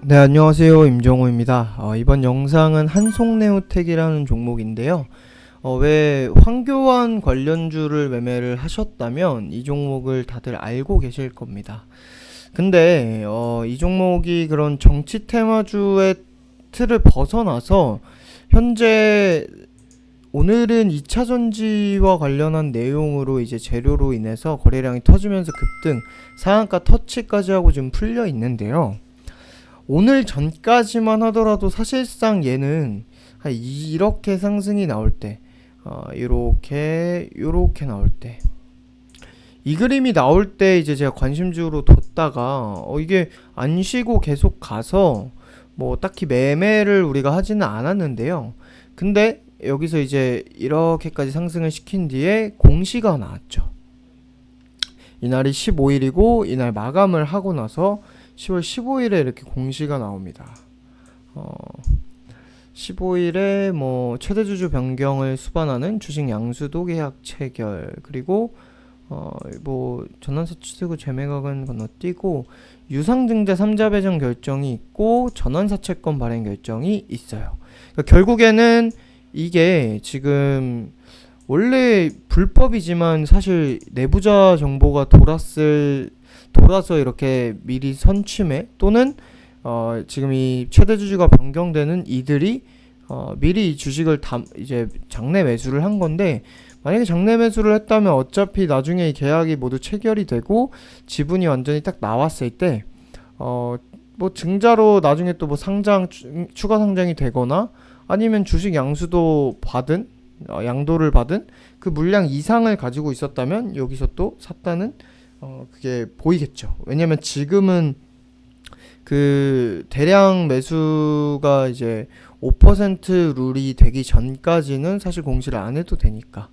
네, 안녕하세요. 임정호입니다. 이번 영상은 한송네오텍이라는 종목인데요. 왜 황교안 관련주를 매매를 하셨다면 이 종목을 다들 알고 계실 겁니다. 근데 이 종목이 그런 정치 테마주의 틀을 벗어나서 현재 오늘은 2차 전지와 관련한 내용으로 이제 재료로 인해서 거래량이 터지면서 급등, 상한가 터치까지 하고 지금 풀려 있는데요. 오늘 전까지만 하더라도 사실상 얘는 이렇게 상승이 나올 때, 요렇게 나올 때, 이 그림이 나올 때 이제 제가 관심주로 뒀다가 이게 안 쉬고 계속 가서 뭐 딱히 매매를 우리가 하지는 않았는데요. 근데 여기서 이제 이렇게까지 상승을 시킨 뒤에 공시가 나왔죠. 이날이 15일이고 이날 마감을 하고 나서 10월 15일에 이렇게 공시가 나옵니다. 15일에 뭐 최대주주 변경을 수반하는 주식 양수도 계약 체결, 그리고 뭐 전환사 취득 재매각은 건너뛰고 유상증자 3자 배정 결정이 있고 전환사 채권 발행 결정이 있어요. 그러니까 결국에는 이게 지금 원래 불법이지만 사실 내부자 정보가 돌아서 이렇게 미리 선취매 또는 지금 이 최대 주주가 변경되는 이들이 미리 이 주식을 이제 장내 매수를 한 건데, 만약에 장내 매수를 했다면 어차피 나중에 이 계약이 모두 체결이 되고 지분이 완전히 딱 나왔을 때 뭐 증자로 나중에 또 뭐 추가 상장이 되거나 아니면 주식 양수도 받은 양도를 받은 그 물량 이상을 가지고 있었다면 여기서 또 샀다는 그게 보이겠죠. 왜냐면 지금은 그 대량 매수가 이제 5% 룰이 되기 전까지는 사실 공시를 안 해도 되니까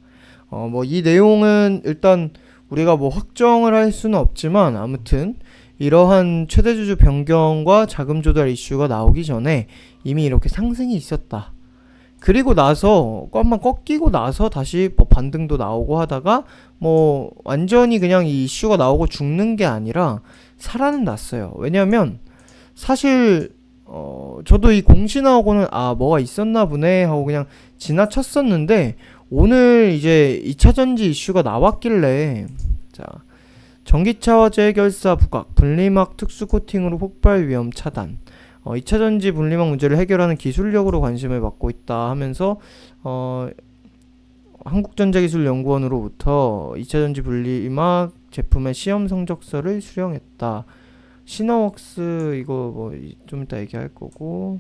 뭐 이 내용은 일단 우리가 뭐 확정을 할 수는 없지만, 아무튼 이러한 최대주주 변경과 자금 조달 이슈가 나오기 전에 이미 이렇게 상승이 있었다. 그리고 나서 한번 꺾이고 나서 다시 뭐 반등도 나오고 하다가 뭐 완전히 그냥 이 이슈가 나오고 죽는 게 아니라 살아는 났어요. 왜냐면 사실 저도 이 공시 나오고는 뭐가 있었나 보네 하고 그냥 지나쳤었는데, 오늘 이제 2차 전지 이슈가 나왔길래, 자, 전기차 화재 결사 부각, 분리막 특수 코팅으로 폭발 위험 차단, 2차 전지 분리막 문제를 해결하는 기술력으로 관심을 받고 있다 하면서 한국전자기술연구원으로부터 2차 전지 분리막 제품의 시험 성적서를 수령했다. 시너웍스 이거 뭐 좀 이따 얘기할 거고,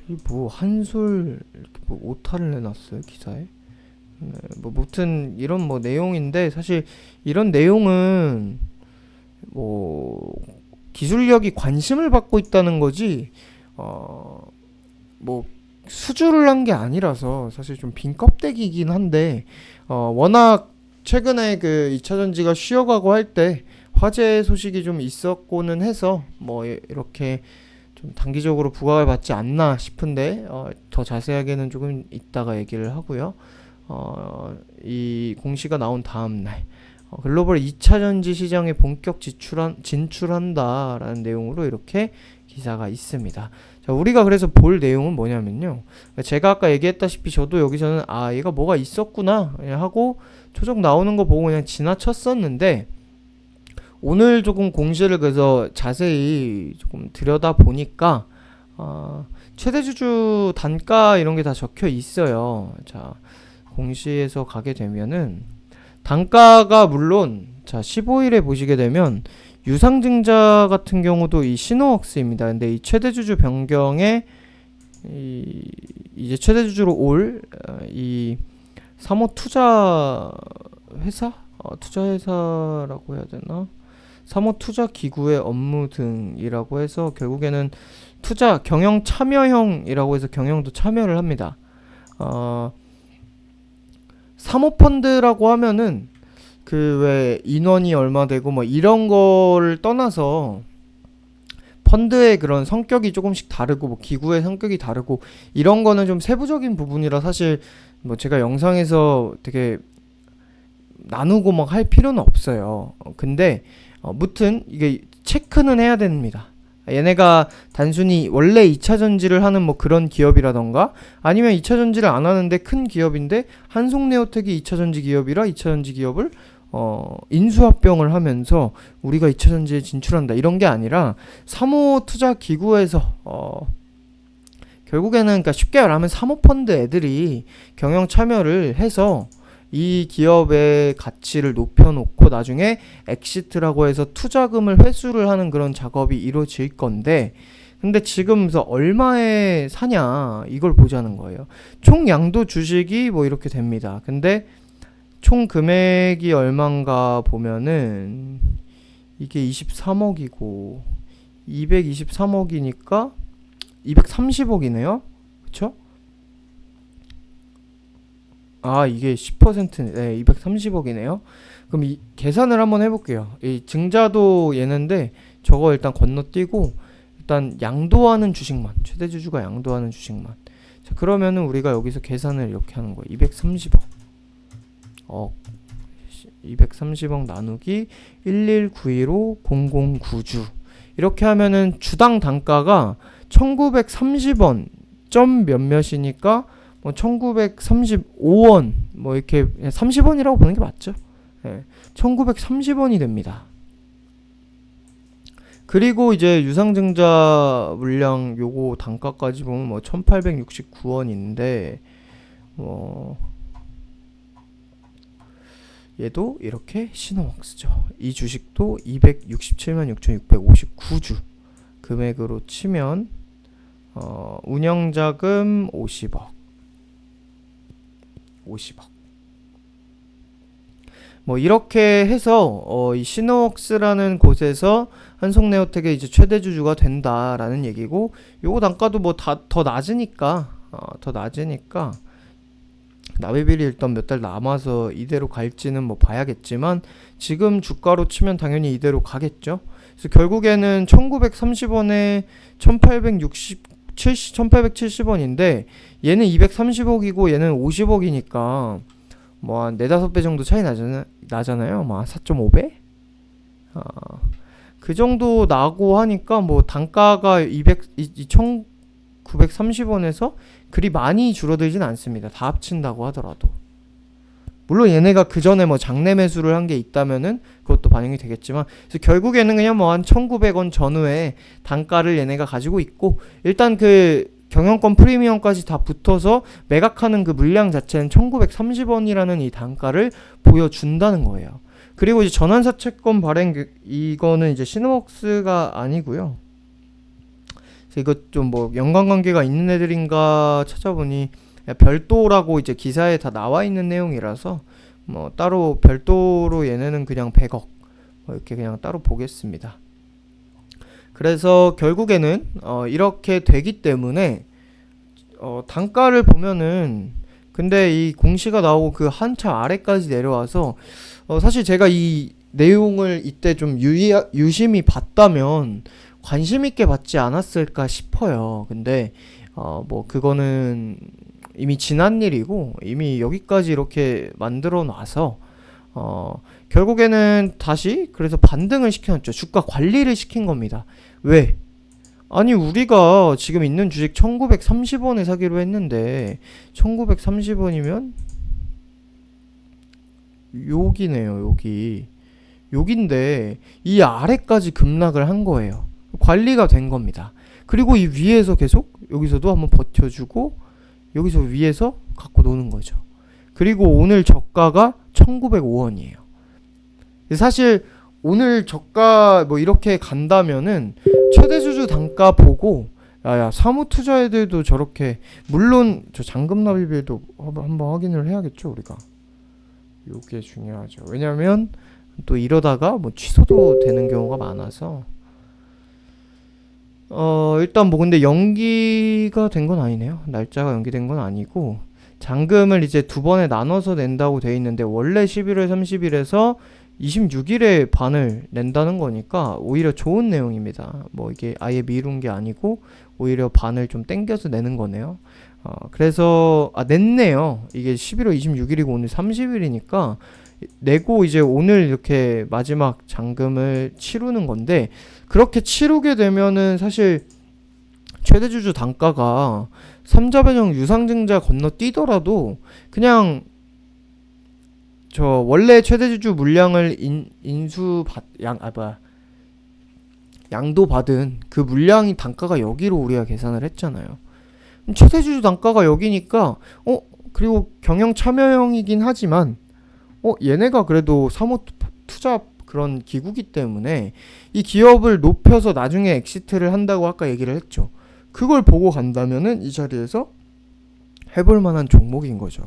이 뭐 한솔 이렇게 뭐 오타를 내놨어요 기사에. 네, 뭐 무튼 이런 뭐 내용인데, 사실 이런 내용은 뭐 기술력이 관심을 받고 있다는 거지 뭐 수주를 한 게 아니라서 사실 좀 빈 껍데기이긴 한데, 워낙 최근에 그 2차 전지가 쉬어가고 할 때 화재 소식이 좀 있었고는 해서 뭐 이렇게 좀 단기적으로 부각을 받지 않나 싶은데, 더 자세하게는 조금 이따가 얘기를 하고요. 이 공시가 나온 다음 날 글로벌 2차 전지 시장에 본격 진출한다라는 내용으로 이렇게 기사가 있습니다. 자, 우리가 그래서 볼 내용은 뭐냐면요. 제가 아까 얘기했다시피 저도 여기서는 얘가 뭐가 있었구나 하고 초적 나오는 거 보고 그냥 지나쳤었는데, 오늘 조금 공시를 그래서 자세히 조금 들여다 보니까 최대주주 단가 이런 게 다 적혀 있어요. 자, 공시에서 가게 되면은 단가가 물론, 자 15일에 보시게 되면 유상증자 같은 경우도 이 시너웍스입니다. 근데 이 최대주주 변경에 이제 최대주주로 올 이 사모투자 회사? 투자회사라고 해야 되나? 사모투자기구의 업무 등이라고 해서 결국에는 경영 참여형이라고 해서 경영도 참여를 합니다. 사모펀드라고 하면은 그 왜 인원이 얼마 되고 뭐 이런 거를 떠나서 펀드의 그런 성격이 조금씩 다르고 뭐 기구의 성격이 다르고 이런 거는 좀 세부적인 부분이라 사실 뭐 제가 영상에서 되게 나누고 막 할 필요는 없어요. 근데 무튼 이게 체크는 해야 됩니다. 얘네가 단순히 원래 2차 전지를 하는 뭐 그런 기업이라던가 아니면 2차 전지를 안 하는데 큰 기업인데 한송네오텍이 2차 전지 기업이라 2차 전지 기업을 인수합병을 하면서 우리가 2차 전지에 진출한다 이런 게 아니라 사모투자기구에서 결국에는 그러니까 쉽게 말하면 사모펀드 애들이 경영 참여를 해서 이 기업의 가치를 높여놓고 나중에 엑시트라고 해서 투자금을 회수를 하는 그런 작업이 이루어질 건데 근데 지금서 얼마에 사냐 이걸 보자는 거예요. 총 양도 주식이 뭐 이렇게 됩니다. 근데 총 금액이 얼만가 보면은 이게 23억이고 223억이니까 230억이네요. 그쵸? 아 이게 10%네. 네, 230억이네요. 그럼 이 계산을 한번 해볼게요. 이 증자도 얘는데 저거 일단 건너뛰고 일단 양도하는 주식만 최대 주주가 양도하는 주식만 자 그러면은 우리가 여기서 계산을 이렇게 하는 거예요. 230억 230억 나누기 119150090주 이렇게 하면은 주당 단가가 1930원 점 몇몇이니까 뭐 1935원 뭐 이렇게 30원이라고 보는 게 맞죠. 네, 1930원이 됩니다. 그리고 이제 유상증자 물량 요거 단가까지 보면 뭐 1869원인데 얘도 이렇게 시노웍스죠. 이 주식도 267만 6,659주 금액으로 치면 운영자금 50억 뭐 이렇게 해서 이 시노웍스라는 곳에서 한송네오텍의 이제 최대 주주가 된다라는 얘기고 요거 단가도 뭐 더 낮으니까 납입일이 일단 몇 달 남아서 이대로 갈지는 뭐 봐야겠지만 지금 주가로 치면 당연히 이대로 가겠죠. 그래서 결국에는 1930원에 1870원인데 얘는 230억이고 얘는 50억이니까 뭐 한 4-5배 정도 차이 나잖아요. 뭐 4.5배? 그 정도 나고 하니까 뭐 단가가 1930원에서 그리 많이 줄어들진 않습니다. 다 합친다고 하더라도. 물론 얘네가 그 전에 뭐 장내 매수를 한 게 있다면은 그것도 반영이 되겠지만 그래서 결국에는 그냥 뭐 한 1900원 전후에 단가를 얘네가 가지고 있고 일단 그 경영권 프리미엄까지 다 붙어서 매각하는 그 물량 자체는 1930원이라는 이 단가를 보여준다는 거예요. 그리고 이제 전환사 채권 발행 이거는 이제 시노웍스가 아니고요. 그래서 이거 좀 뭐 연관관계가 있는 애들인가 찾아보니 별도라고 이제 기사에 다 나와 있는 내용이라서 뭐 따로 별도로 얘네는 그냥 100억 뭐 이렇게 그냥 따로 보겠습니다. 그래서 결국에는 이렇게 되기 때문에 단가를 보면은 근데 이 공시가 나오고 그 한참 아래까지 내려와서 사실 제가 이 내용을 이때 좀 유심히 봤다면 관심 있게 봤지 않았을까 싶어요. 근데 뭐 그거는 이미 지난 일이고 이미 여기까지 이렇게 만들어 놔서 결국에는 다시 그래서 반등을 시켜놨죠. 주가 관리를 시킨 겁니다. 왜? 아니 우리가 지금 있는 주식 1930원에 사기로 했는데 1930원이면 여기네요. 여기인데 이 아래까지 급락을 한 거예요. 관리가 된 겁니다. 그리고 이 위에서 계속 여기서도 한번 버텨주고 여기서 위에서 갖고 노는 거죠. 그리고 오늘 저가가 1905원이에요. 사실 오늘 저가 뭐 이렇게 간다면은 최대주주 단가 보고 야야 사무투자 애들도 저렇게 물론 저 잔금 납입일도 한번 확인을 해야겠죠 우리가. 요게 중요하죠. 왜냐면 또 이러다가 뭐 취소도 되는 경우가 많아서 일단 뭐 근데 연기가 된 건 아니네요. 날짜가 연기된 건 아니고 잔금을 이제 두 번에 나눠서 낸다고 돼 있는데 원래 11월 30일에서 26일에 반을 낸다는 거니까 오히려 좋은 내용입니다. 뭐 이게 아예 미룬 게 아니고 오히려 반을 좀 땡겨서 내는 거네요. 그래서 냈네요. 이게 11월 26일이고 오늘 30일이니까 내고 이제 오늘 이렇게 마지막 잔금을 치르는 건데, 그렇게 치르게 되면은 사실 최대주주 단가가 삼자 배정 유상증자 건너뛰더라도 그냥 저 원래 최대주주 물량을 인수 받 양도 받은 그 물량이 단가가 여기로 우리가 계산을 했잖아요. 그럼 최대주주 단가가 여기니까 그리고 경영 참여형이긴 하지만 얘네가 그래도 사모 투자 그런 기구기 때문에 이 기업을 높여서 나중에 엑시트를 한다고 아까 얘기를 했죠. 그걸 보고 간다면은 이 자리에서 해볼 만한 종목인 거죠.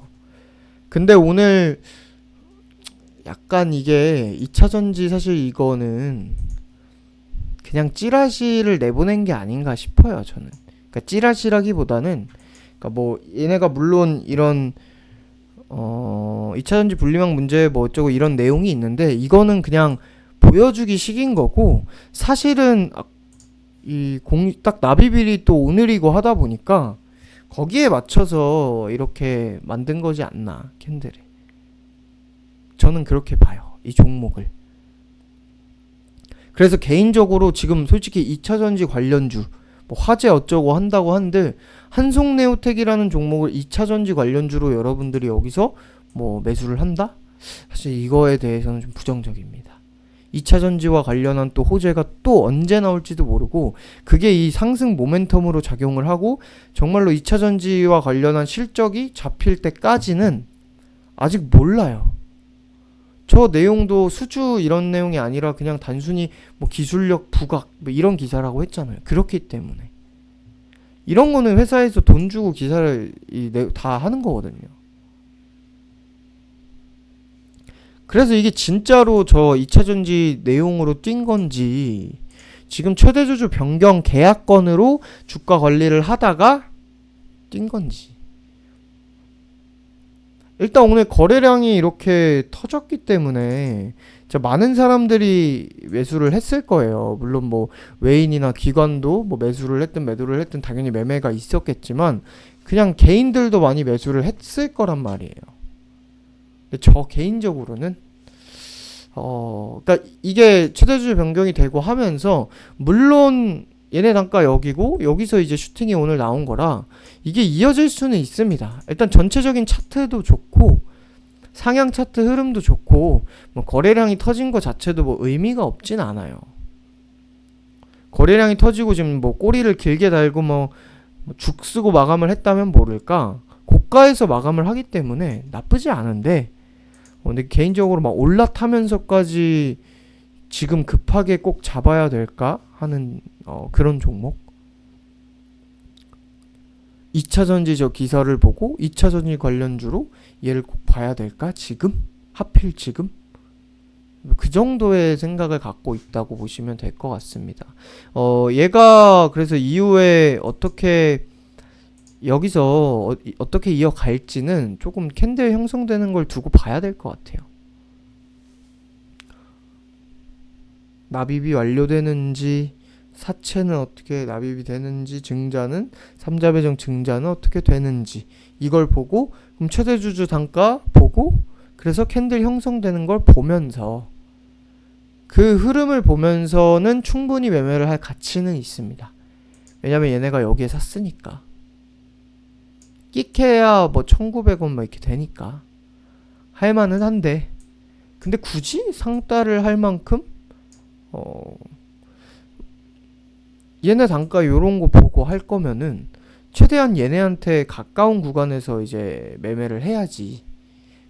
근데 오늘 약간 이게 2차전지 사실 이거는 그냥 찌라시를 내보낸 게 아닌가 싶어요, 저는. 그러니까 찌라시라기보다는 그러니까 뭐 얘네가 물론 이런 2차전지 분리망 문제 뭐 어쩌고 이런 내용이 있는데 이거는 그냥 보여주기 식인 거고, 사실은 딱 납입일이 또 오늘이고 하다 보니까 거기에 맞춰서 이렇게 만든 거지 않나, 캔들에. 저는 그렇게 봐요, 이 종목을. 그래서 개인적으로 지금 솔직히 2차전지 관련주 뭐 화재 어쩌고 한다고 한들 한송네오텍이라는 종목을 2차전지 관련주로 여러분들이 여기서 뭐 매수를 한다? 사실 이거에 대해서는 좀 부정적입니다. 2차전지와 관련한 또 호재가 또 언제 나올지도 모르고, 그게 이 상승 모멘텀으로 작용을 하고 정말로 2차전지와 관련한 실적이 잡힐 때까지는 아직 몰라요. 저 내용도 수주 이런 내용이 아니라 그냥 단순히 뭐 기술력 부각 뭐 이런 기사라고 했잖아요. 그렇기 때문에 이런 거는 회사에서 돈 주고 기사를 다 하는 거거든요. 그래서 이게 진짜로 저 2차전지 내용으로 뛴 건지, 지금 최대주주 변경 계약건으로 주가 관리를 하다가 뛴 건지. 일단 오늘 거래량이 이렇게 터졌기 때문에 진짜 많은 사람들이 매수를 했을 거예요. 물론 뭐 외인이나 기관도 뭐 매수를 했든 매도를 했든 당연히 매매가 있었겠지만 그냥 개인들도 많이 매수를 했을 거란 말이에요. 근데 저 개인적으로는 그러니까 이게 최대주주 변경이 되고 하면서 물론 얘네 단가 여기고 여기서 이제 슈팅이 오늘 나온 거라 이게 이어질 수는 있습니다. 일단 전체적인 차트도 좋고 상향 차트 흐름도 좋고 뭐 거래량이 터진 거 자체도 뭐 의미가 없진 않아요. 거래량이 터지고 지금 뭐 꼬리를 길게 달고 뭐 죽 쓰고 마감을 했다면 모를까, 고가에서 마감을 하기 때문에 나쁘지 않은데 근데 개인적으로 막 올라타면서까지 지금 급하게 꼭 잡아야 될까 하는 그런 종목. 2차전지 저 기사를 보고 2차전지 관련주로 얘를 꼭 봐야 될까? 지금? 하필 지금? 그 정도의 생각을 갖고 있다고 보시면 될 것 같습니다. 얘가 그래서 이후에 어떻게 여기서 어떻게 이어갈지는 조금 캔들 형성되는 걸 두고 봐야 될 것 같아요. 납입이 완료되는지, 사채는 어떻게 납입이 되는지, 증자는 3자 배정 증자는 어떻게 되는지 이걸 보고, 그럼 최대주주 단가 보고, 그래서 캔들 형성되는 걸 보면서 그 흐름을 보면서는 충분히 매매를 할 가치는 있습니다. 왜냐면 얘네가 여기에 샀으니까. 끼케야 뭐 1900원 뭐 이렇게 되니까 할만은 한데, 근데 굳이 상따를 할 만큼 얘네 단가 요런 거 보고 할 거면은 최대한 얘네한테 가까운 구간에서 이제 매매를 해야지.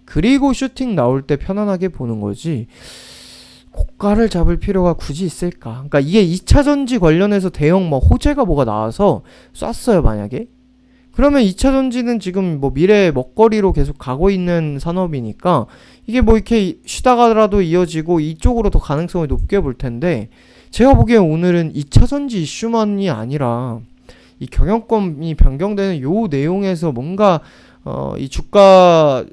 그리고 슈팅 나올 때 편안하게 보는 거지 고가를 잡을 필요가 굳이 있을까? 그러니까 이게 2차전지 관련해서 대형 뭐 호재가 뭐가 나와서 쐈어요 만약에, 그러면 2차전지는 지금 뭐 미래 먹거리로 계속 가고 있는 산업이니까 이게 뭐 이렇게 쉬다가라도 이어지고 이쪽으로 더 가능성을 높게 볼 텐데, 제가 보기엔 오늘은 2차전지 이슈만이 아니라 이 경영권이 변경되는 요 내용에서 뭔가 이 주가를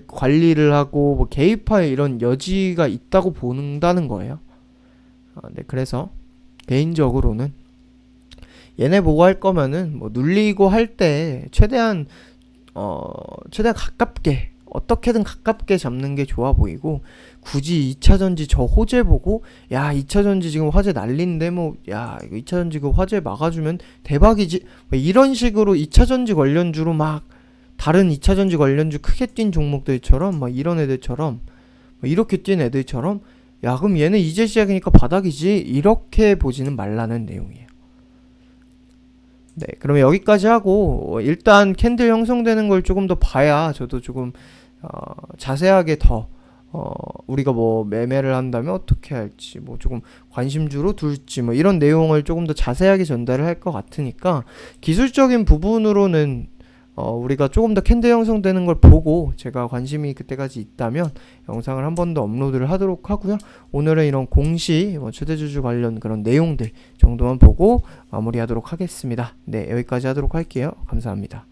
관리를 하고 뭐 개입할 이런 여지가 있다고 본다는 거예요. 네, 그래서 개인적으로는 얘네 보고 할 거면은 뭐 눌리고 할 때 최대한 가깝게 어떻게든 가깝게 잡는 게 좋아 보이고, 굳이 2차전지 저 호재 보고 야 2차전지 지금 화재 난린데 뭐 야 이거 2차전지 그 화재 막아주면 대박이지, 뭐 이런 식으로 2차전지 관련주로 막 다른 2차전지 관련주 크게 뛴 종목들처럼 막 이런 애들처럼 뭐 이렇게 뛴 애들처럼 야 그럼 얘는 이제 시작이니까 바닥이지, 이렇게 보지는 말라는 내용이에요. 네, 그러면 여기까지 하고 일단 캔들 형성되는 걸 조금 더 봐야 저도 조금 자세하게 더 우리가 뭐 매매를 한다면 어떻게 할지, 뭐 조금 관심주로 둘지, 뭐 이런 내용을 조금 더 자세하게 전달을 할 것 같으니까, 기술적인 부분으로는 우리가 조금 더 캔들 형성되는 걸 보고 제가 관심이 그때까지 있다면 영상을 한 번 더 업로드를 하도록 하고요. 오늘은 이런 공시, 최대주주 관련 그런 내용들 정도만 보고 마무리하도록 하겠습니다. 네, 여기까지 하도록 할게요. 감사합니다.